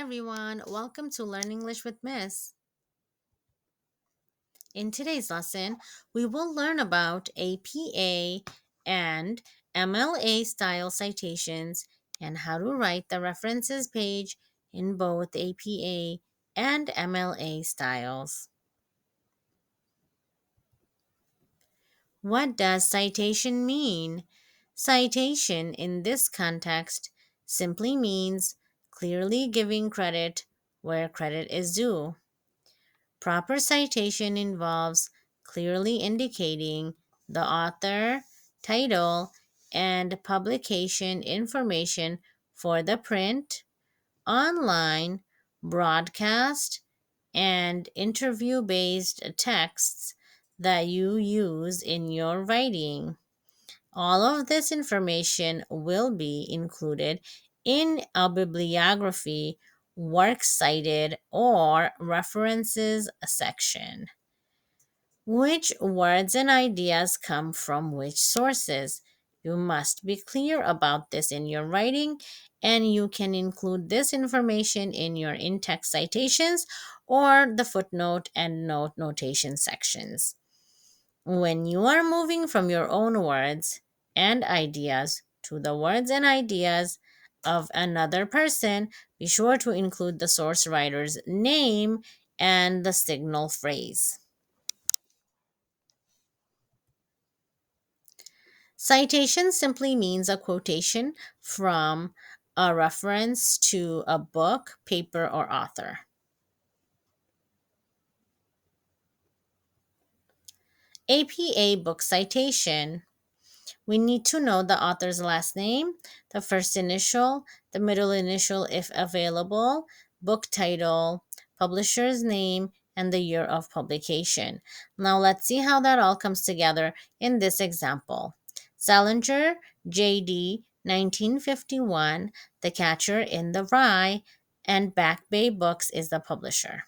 everyone, welcome to Learn English with Miss. In today's lesson, we will learn about APA and MLA style citations and how to write the references page in both APA and MLA styles. What does citation mean? Citation in this context simply means clearly giving credit where credit is due. Proper citation involves clearly indicating the author, title, and publication information for the print, online, broadcast, and interview based texts that you use in your writing. All of this information will be included in a bibliography, works cited, or references section. Which words and ideas come from which sources? You must be clear about this in your writing, and you can include this information in your in-text citations or the footnote and notation sections. When you are moving from your own words and ideas to the words and ideas of another person, be sure to include the source writer's name and the signal phrase. Citation simply means a quotation from a reference to a book, paper, or author. APA book citation. We need to know the author's last name, the first initial, the middle initial if available, book title, publisher's name, and the year of publication. Now let's see how that all comes together in this example. Salinger, J.D., 1951, The Catcher in the Rye, and Back Bay Books is the publisher.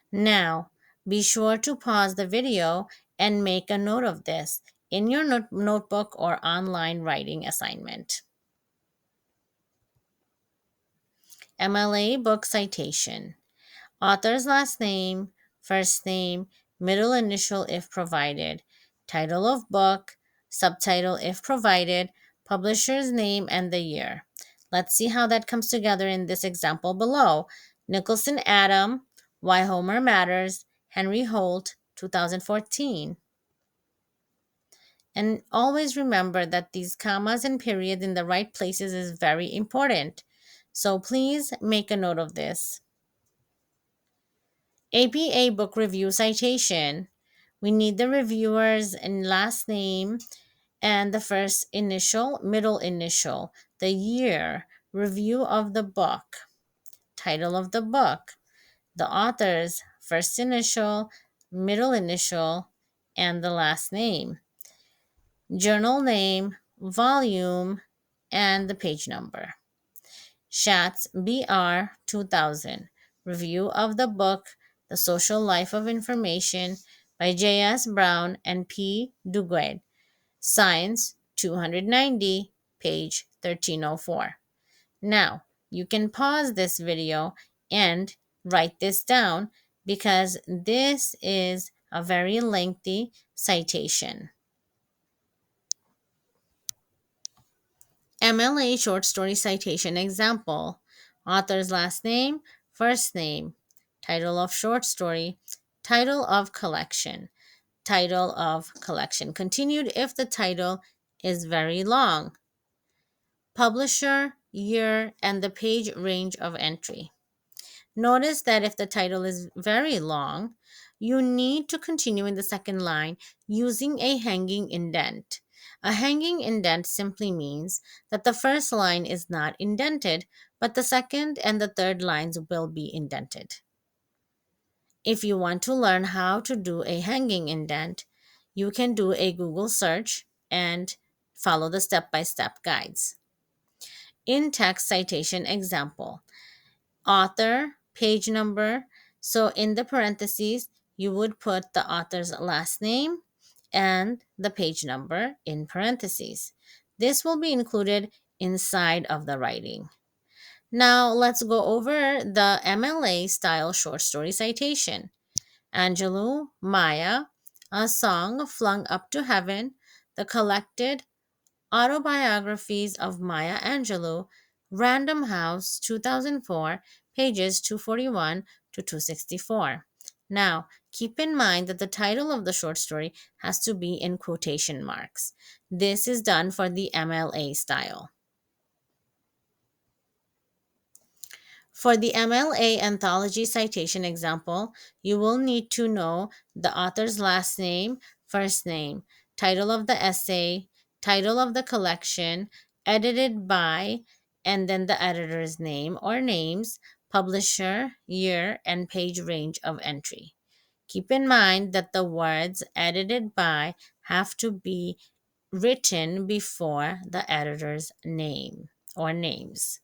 Now, be sure to pause the video and make a note of this in your notebook or online writing assignment. MLA book citation. Author's last name, first name, middle initial if provided, title of book, subtitle if provided, publisher's name, and the year. Let's see how that comes together in this example below. Nicholson Adam, Why Homer Matters, Henry Holt, 2014. And always remember that these commas and periods in the right places is very important. So please make a note of this. APA book review citation. We need the reviewer's and last name and the first initial, middle initial, the year, review of the book, title of the book, the author's first initial, middle initial, and the last name, journal name, volume, and the page number. Schatz, BR 2000, review of the book The Social Life of Information by J.S. Brown and P. Duguid, Science 290, page 1304. Now, you can pause this video and write this down because this is a very lengthy citation. MLA short story citation example. Author's last name, first name, title of short story, title of collection, title of collection. Continued if the title is very long. Publisher, year, and the page range of entry. Notice that if the title is very long, you need to continue in the second line using a hanging indent. A hanging indent simply means that the first line is not indented, but the second and the third lines will be indented. If you want to learn how to do a hanging indent, you can do a Google search and follow the step-by-step guides. In-text citation example. Author, page number. So in the parentheses, you would put the author's last name and the page number in parentheses. This will be included inside of the writing. Now let's go over the MLA style short story citation. Angelou, Maya, A Song Flung Up to Heaven, the collected autobiographies of Maya Angelou, Random House, 2004, pages 241 to 264. Now, keep in mind that the title of the short story has to be in quotation marks. This is done for the MLA style. For the MLA anthology citation example, you will need to know the author's last name, first name, title of the essay, title of the collection, edited by, and then the editor's name or names, publisher, year, and page range of entry. Keep in mind that the words edited by have to be written before the editor's name or names.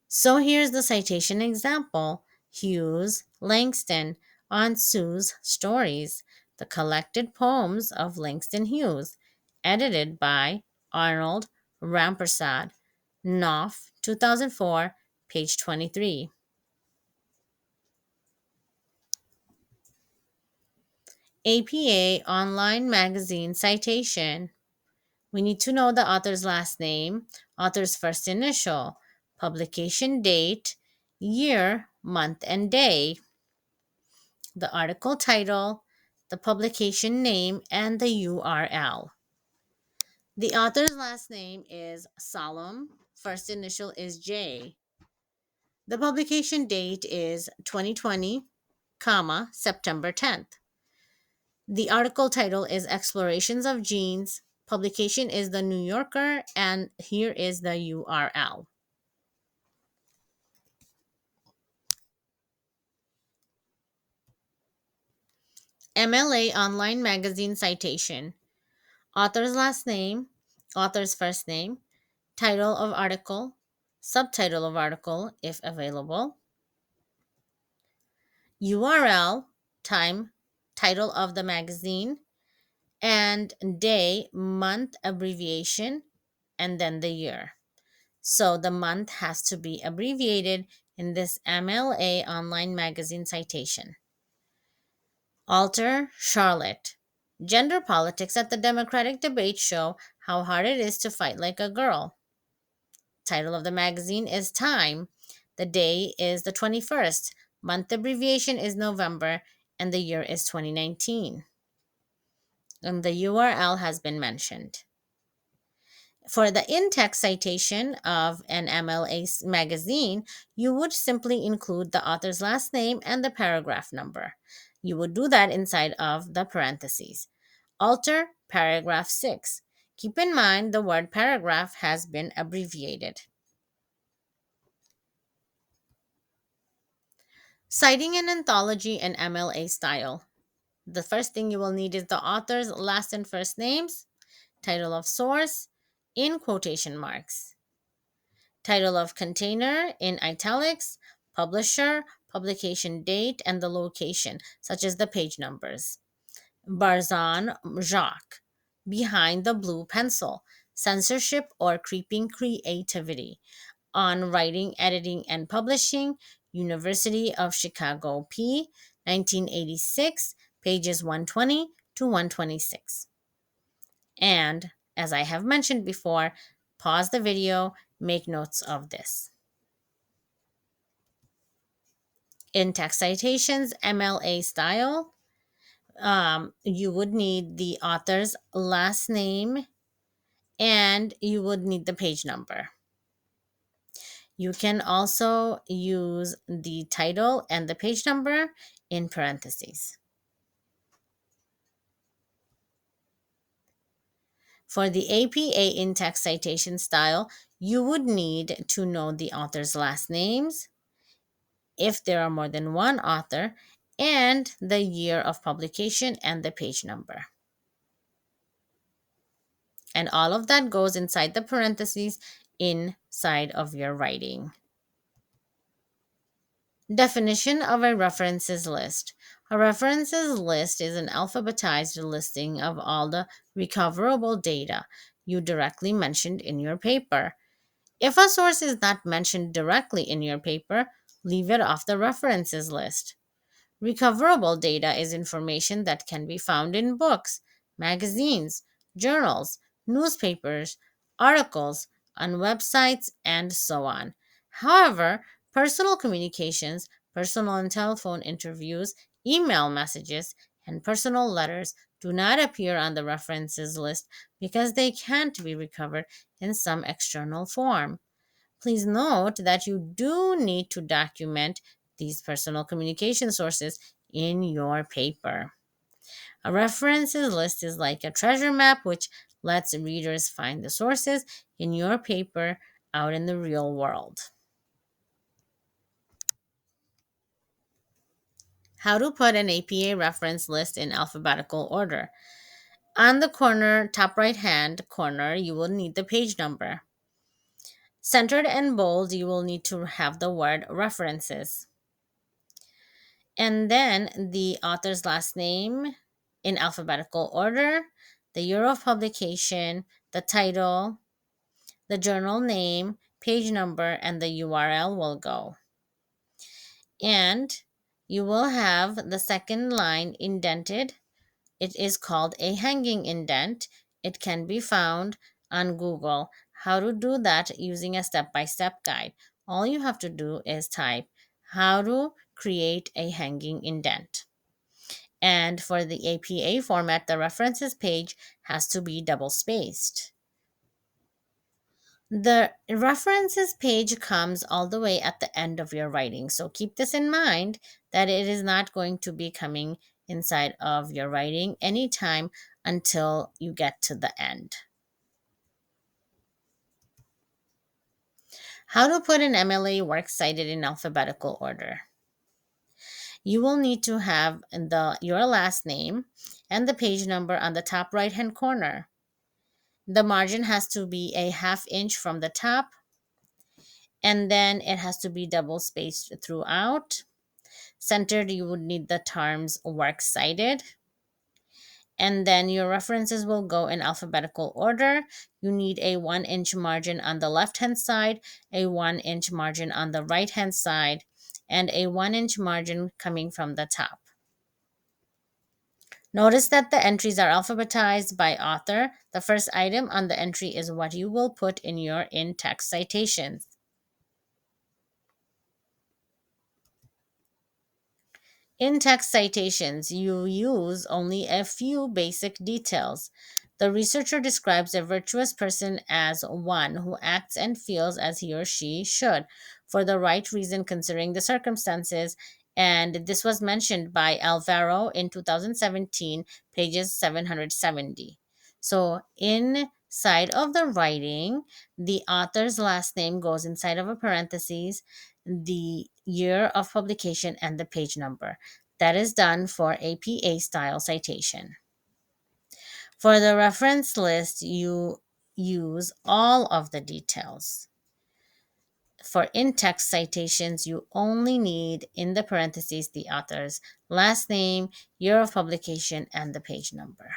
So here's the citation example: Hughes Langston on Sue's Stories, the collected poems of Langston Hughes, edited by Arnold Rampersad, Knopf, 2004, page 23. APA Online Magazine Citation. We need to know the author's last name, author's first initial, publication date, year, month, and day, the article title, the publication name, and the URL. The author's last name is Solemn, first initial is J. The publication date is 2020, September 10th. The article title is Explorations of Genes. Publication is The New Yorker, and here is the URL. MLA Online Magazine Citation. Author's last name, author's first name, title of article, subtitle of article if available, URL, time, title of the magazine, and day, month abbreviation, and then the year. So the month has to be abbreviated in this MLA Online Magazine citation. Alter, Charlotte. Gender politics at the Democratic debate show how hard it is to fight like a girl. Title of the magazine is Time. The day is the 21st. Month abbreviation is November, and the year is 2019. And the URL has been mentioned. For the in-text citation of an MLA magazine, you would simply include the author's last name and the paragraph number. You would do that inside of the parentheses. Alter paragraph 6. Keep in mind the word paragraph has been abbreviated. Citing an anthology in MLA style. The first thing you will need is the author's last and first names, title of source in quotation marks, title of container in italics, publisher, publication date, and the location, such as the page numbers. Barzan Jacques, Behind the Blue Pencil, Censorship or Creeping Creativity, on Writing, Editing, and Publishing, University of Chicago P, 1986, pages 120 to 126. And as I have mentioned before, pause the video, make notes of this. In text citations, MLA style, you would need the author's last name and you would need the page number. You can also use the title and the page number in parentheses. For the APA in-text citation style, you would need to know the author's last names, if there are more than one author, and the year of publication and the page number. And all of that goes inside the parentheses inside of your writing. Definition of a references list. A references list is an alphabetized listing of all the recoverable data you directly mentioned in your paper. If a source is not mentioned directly in your paper, leave it off the references list. Recoverable data is information that can be found in books, magazines, journals, newspapers, articles, on websites, and so on. However, personal communications, personal and telephone interviews, email messages, and personal letters do not appear on the references list because they can't be recovered in some external form. Please note that you do need to document these personal communication sources in your paper. A references list is like a treasure map which lets readers find the sources in your paper out in the real world. How to put an APA reference list in alphabetical order. On the corner, top right hand corner, you will need the page number. Centered and bold, you will need to have the word references. And then the author's last name in alphabetical order, the year of publication, the title, the journal name, page number, and the URL will go. And you will have the second line indented. It is called a hanging indent. It can be found on Google. How to do that using a step-by-step guide. All you have to do is type how to create a hanging indent. And for the APA format, the references page has to be double spaced. The references page comes all the way at the end of your writing. So keep this in mind that it is not going to be coming inside of your writing anytime until you get to the end. How to put an MLA Works Cited in alphabetical order. You will need to have your last name and the page number on the top right hand corner. The margin has to be a ½ inch from the top, and then it has to be double spaced throughout. Centered, you would need the terms works cited. And then your references will go in alphabetical order. You need a 1-inch margin on the left hand side, a 1-inch margin on the right hand side, and a 1-inch margin coming from the top. Notice that the entries are alphabetized by author. The first item on the entry is what you will put in your in-text citations. In text citations, you use only a few basic details. The researcher describes a virtuous person as one who acts and feels as he or she should, for the right reason considering the circumstances. And this was mentioned by Alvaro in 2017, pages 770. So inside of the writing, the author's last name goes inside of a parentheses, the year of publication, and the page number. That is done for APA style citation. For the reference list, you use all of the details. For in-text citations, you only need in the parentheses the author's last name, year of publication, and the page number.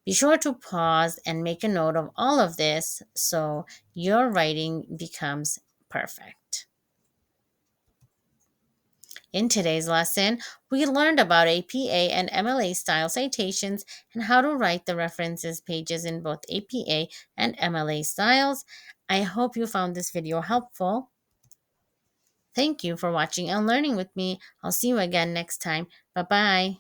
Be sure to pause and make a note of all of this so your writing becomes perfect. In today's lesson, we learned about APA and MLA style citations and how to write the references pages in both APA and MLA styles. I hope you found this video helpful. Thank you for watching and learning with me. I'll see you again next time. Bye-bye.